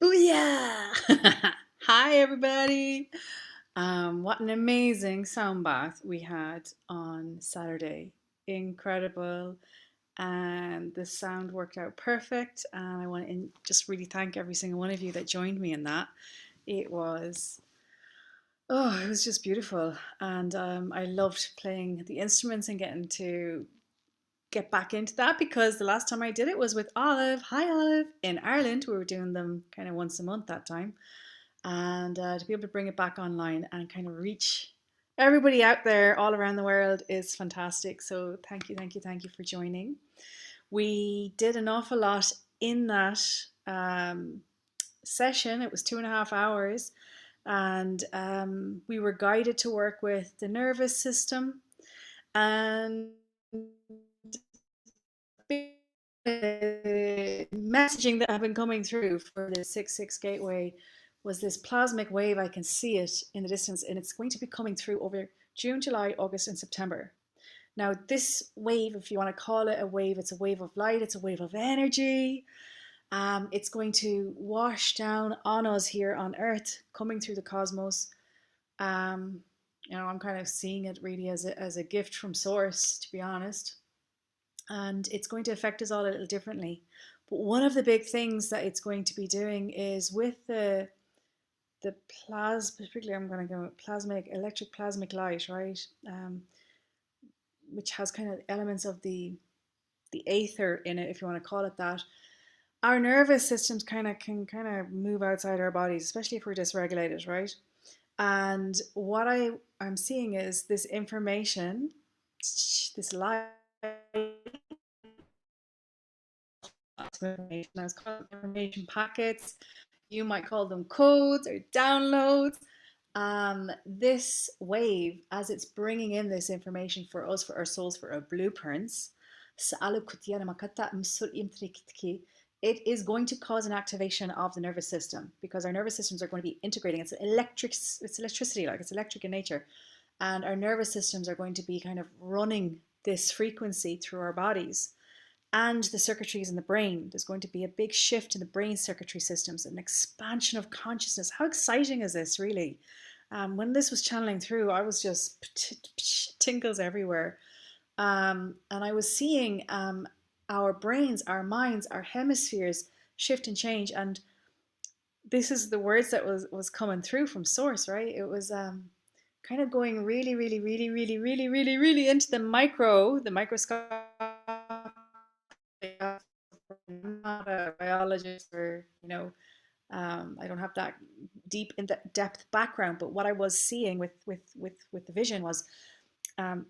Booyah! Hi, everybody. What an amazing sound bath we had on Saturday. Incredible. And the sound worked out perfect. And I want to just really thank every single one of you that joined me in that. It was, it was just beautiful. And I loved playing the instruments and getting to get back into that because the last time I did it was with Olive. Hi, Olive, in Ireland. We were doing them kind of once a month that time. And to be able to bring it back online and kind of reach everybody out there all around the world is fantastic. So thank you, thank you, thank you for joining. We did an awful lot in that um, session. It was 2.5 hours, and we were guided to work with the nervous system and messaging that have been coming through for the 6-6 gateway was this plasmic wave. I can see it in the distance, and it's going to be coming through over June, July, August, and September. Now, this wave, if you want to call it a wave, it's a wave of light, it's a wave of energy. It's going to wash down on us here on Earth, coming through the cosmos. Um, I'm kind of seeing it really as a gift from Source, to be honest, and it's going to affect us all a little differently. But one of the big things that it's going to be doing is with the plasma, particularly I'm going to go with plasmic, electric plasmic light, right? Which has kind of elements of the aether in it, if you want to call it that. Our nervous systems can move outside our bodies, especially if we're dysregulated, right? And what I'm seeing is this information, this light information. I was calling information packets. You might call them codes or downloads. This wave, as it's bringing in this information for us, for our souls, for our blueprints, it is going to cause an activation of the nervous system because our nervous systems are going to be integrating. It's electricity, like it's electric in nature, and our nervous systems are going to be kind of running this frequency through our bodies and the circuitries in the brain. There's going to be a big shift in the brain circuitry systems, an expansion of consciousness. How exciting is this, really? When this was channeling through, I was just tingles everywhere. And I was seeing our brains, our minds, our hemispheres shift and change. And this is the words that was coming through from Source, right? It was kind of going really, really, really, really, really, really, really into the microscopic. I'm not a biologist, or I don't have that deep in depth background. But what I was seeing with the vision was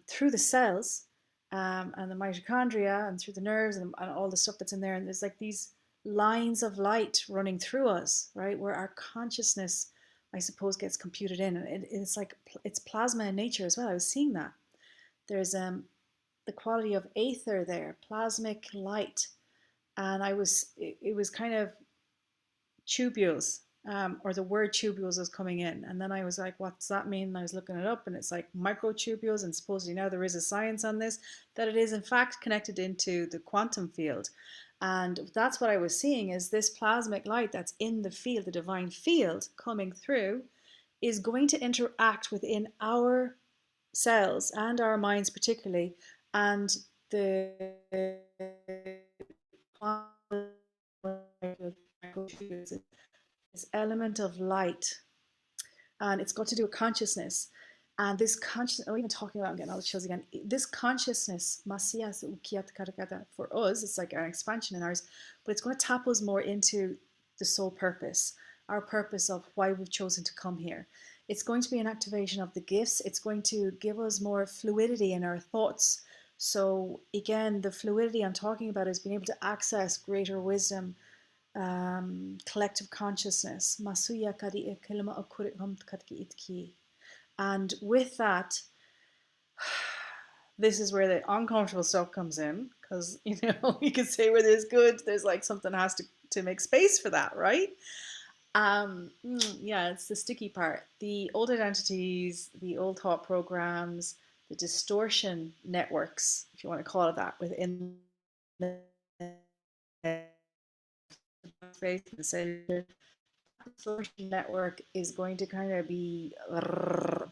through the cells and the mitochondria and through the nerves and all the stuff that's in there. And there's like these lines of light running through us, right? Where our consciousness, I suppose, gets computed in. And it's like it's plasma in nature as well. I was seeing that. There's the quality of aether there, plasmic light. And it was kind of tubules, or the word tubules was coming in. And then I was like, what's that mean? And I was looking it up, and it's like microtubules. And supposedly now there is a science on this, that it is in fact connected into the quantum field. And that's what I was seeing is this plasmic light that's in the field, the divine field coming through, is going to interact within our cells and our minds, particularly. And the this element of light, and it's got to do with consciousness. And this consciousness, oh, even talking about, I'm getting all the chills again. This consciousness, for us, it's like an expansion in ours, but it's going to tap us more into the soul purpose, our purpose of why we've chosen to come here. It's going to be an activation of the gifts. It's going to give us more fluidity in our thoughts. So again, the fluidity I'm talking about is being able to access greater wisdom, collective consciousness. And with that, this is where the uncomfortable stuff comes in, because you can say where there's good, there's like something has to make space for that, right? Yeah, it's the sticky part. The old identities, the old thought programs, the distortion networks, if you want to call it that, within the space, the cellular social network is going to kind of be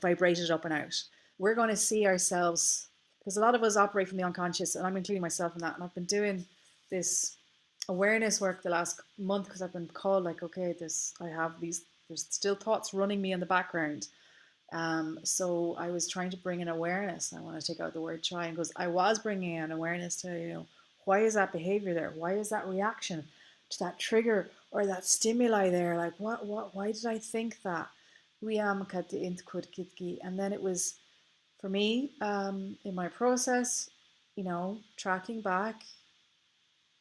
vibrated up and out. We're going to see ourselves, because a lot of us operate from the unconscious, and I'm including myself in that. And I've been doing this awareness work the last month because I've been called like, okay, I have these, there's still thoughts running me in the background. So I was trying to bring an awareness. I want to take out the word try, and goes, I was bringing an awareness to, why is that behavior there? Why is that reaction to that trigger or that stimuli there? Like, why did I think that? And then it was for me, in my process, tracking back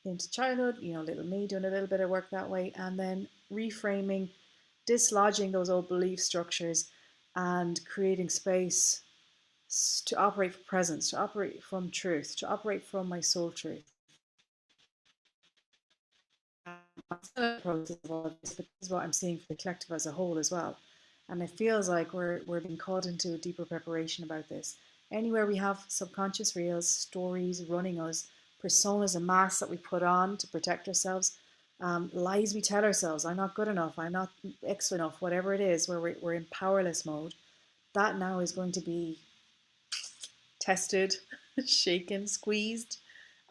into childhood, little me doing a little bit of work that way, and then reframing, dislodging those old belief structures and creating space to operate from presence, to operate from truth, to operate from my soul truth. Process of all this, but this is what I'm seeing for the collective as a whole as well. And it feels like we're being called into a deeper preparation about this. Anywhere we have subconscious reels, stories running us, personas and masks that we put on to protect ourselves, lies we tell ourselves, I'm not good enough, I'm not X enough, whatever it is, where we're in powerless mode, that now is going to be tested, shaken, squeezed.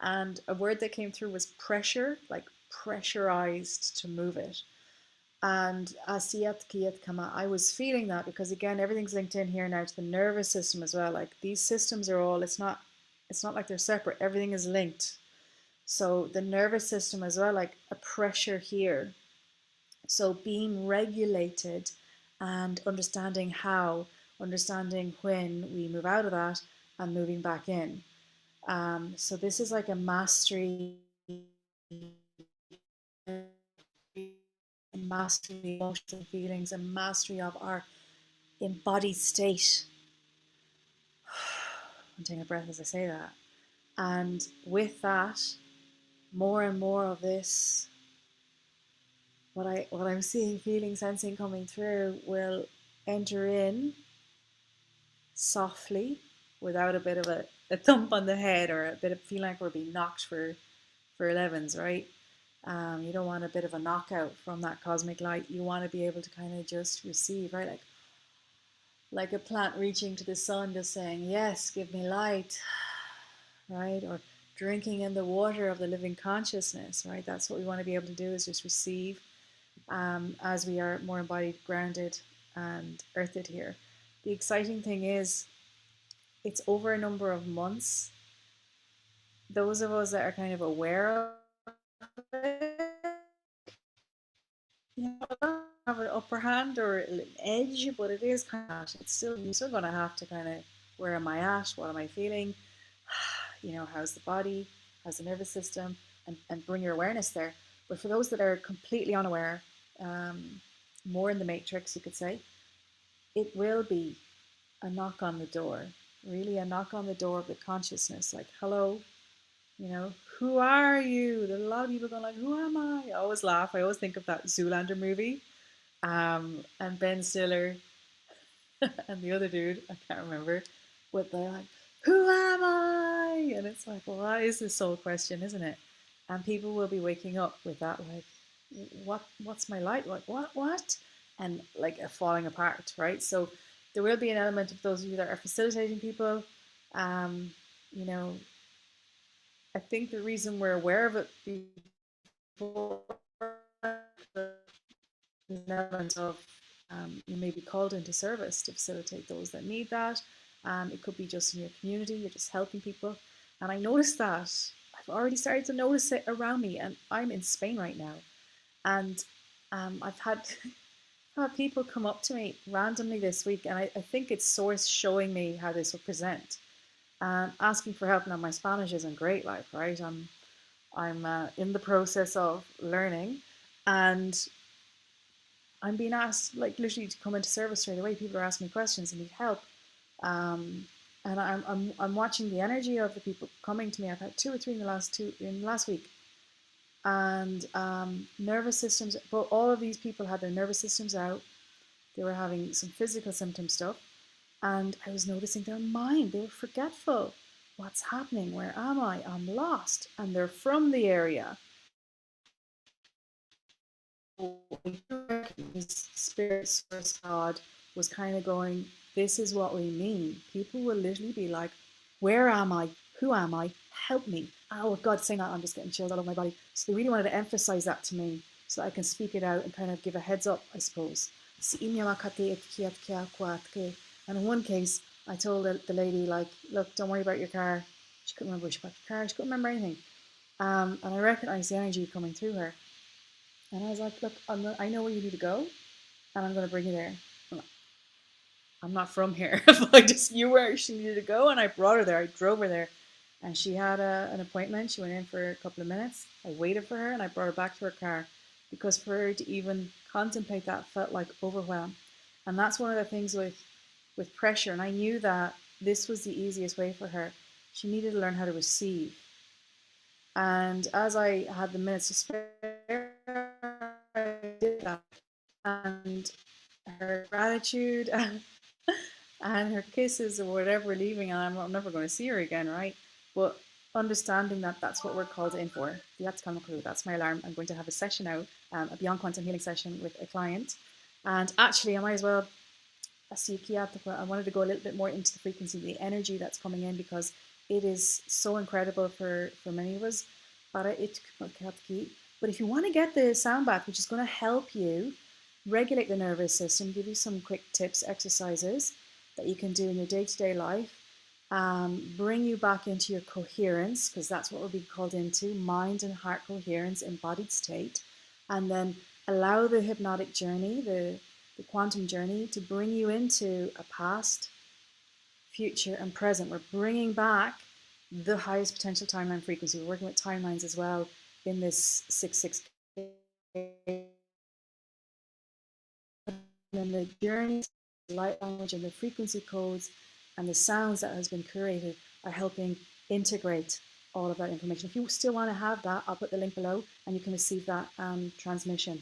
And a word that came through was pressure, like pressurized to move it. And asiyat kiyat kama, I was feeling that because again, everything's linked in here now to the nervous system as well. Like these systems are all, it's not like they're separate. Everything is linked. So the nervous system as well, like a pressure here. So being regulated and understanding how, understanding when we move out of that and moving back in. So this is like a mastery emotions and feelings, and mastery of our embodied state. I'm taking a breath as I say that. And with that, more and more of this, what I'm seeing, feeling, sensing coming through will enter in softly, without a bit of a thump on the head or a bit of feeling like we're being knocked for 11s, right? You don't want a bit of a knockout from that cosmic light. You want to be able to kind of just receive, right? Like a plant reaching to the sun, just saying, yes, give me light, right? Or drinking in the water of the living consciousness, right? That's what we want to be able to do, is just receive, as we are more embodied, grounded, and earthed here. The exciting thing is, it's over a number of months. Those of us that are kind of aware of it, have an upper hand or an edge, but it is kind of, you're still going to have to kind of, where am I at? What am I feeling? How's the body? How's the nervous system? And bring your awareness there. But for those that are completely unaware, more in the matrix, you could say, it will be a knock on the door, really a knock on the door of the consciousness, like, hello, who are you? There's a lot of people going like, who am I? I always laugh. I always think of that Zoolander movie. And Ben Stiller and the other dude, I can't remember, but they're like, who am I? And it's like, well, that is the soul question, isn't it? And people will be waking up with that, like, what's my light? Like, what? And like a falling apart, right? So there will be an element of those of you that are facilitating people. You know, I think the reason we're aware of it before, there's an element of, you may be called into service to facilitate those that need that. It could be just in your community, you're just helping people. And I noticed that. I've already started to notice it around me, and I'm in Spain right now. And I've had people come up to me randomly this week, and I think it's Source showing me how this will present, asking for help. Now, my Spanish isn't great, like, right? I'm in the process of learning, and I'm being asked, like, literally to come into service straight away. People are asking me questions and need help. And I'm watching the energy of the people coming to me. I've had 2 or 3 in the last week. And nervous systems, but all of these people had their nervous systems out. They were having some physical symptom stuff. And I was noticing their mind. They were forgetful. What's happening? Where am I? I'm lost. And they're from the area. spirit source God was kind of going, this is what we mean. People will literally be like, where am I? Who am I? Help me. Oh, God, saying that, I'm just getting chills all over my body. So they really wanted to emphasize that to me so that I can speak it out and kind of give a heads up, I suppose. And in one case, I told the lady, like, look, don't worry about your car. She couldn't remember where she parked the car. She couldn't remember anything. And I recognized the energy coming through her. And I was like, look, I know where you need to go, and I'm going to bring you there. I'm not from here. I just knew where she needed to go, and I brought her there. I drove her there, and she had an appointment. She went in for a couple of minutes. I waited for her, and I brought her back to her car, because for her to even contemplate that felt like overwhelm. And that's one of the things with pressure. And I knew that this was the easiest way for her. She needed to learn how to receive. And as I had the minutes to spare, I did that. And her gratitude and her kisses or whatever leaving, and I'm never going to see her again, right? But understanding that that's what we're called in for. That's my alarm. I'm going to have a session out, a Beyond Quantum Healing session with a client. And actually, I might as well, I wanted to go a little bit more into the frequency, the energy that's coming in, because it is so incredible for many of us. But if you want to get the sound bath, which is going to help you regulate the nervous system, give you some quick tips, exercises that you can do in your day-to-day life, bring you back into your coherence, because that's what we're being called into, mind and heart coherence, embodied state, and then allow the hypnotic journey, the quantum journey, to bring you into a past, future, and present. We're bringing back the highest potential timeline frequency. We're working with timelines as well in this 6-6. And the journey, the light language, and the frequency codes and the sounds that has been curated are helping integrate all of that information. If you still want to have that, I'll put the link below and you can receive that transmission.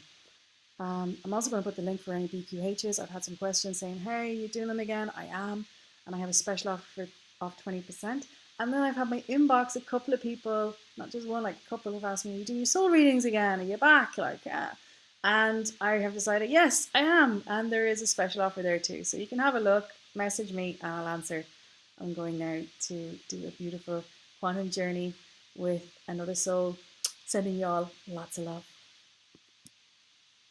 I'm also going to put the link for any BQHs. I've had some questions saying, hey, you doing them again? I am. And I have a special offer off 20%. And then I've had my inbox, a couple of people, not just one, like a couple have asked me, you do your soul readings again? Are you back? And I have decided, yes, I am. And there is a special offer there too. So you can have a look, message me, and I'll answer. I'm going now to do a beautiful quantum journey with another soul. Sending you all lots of love.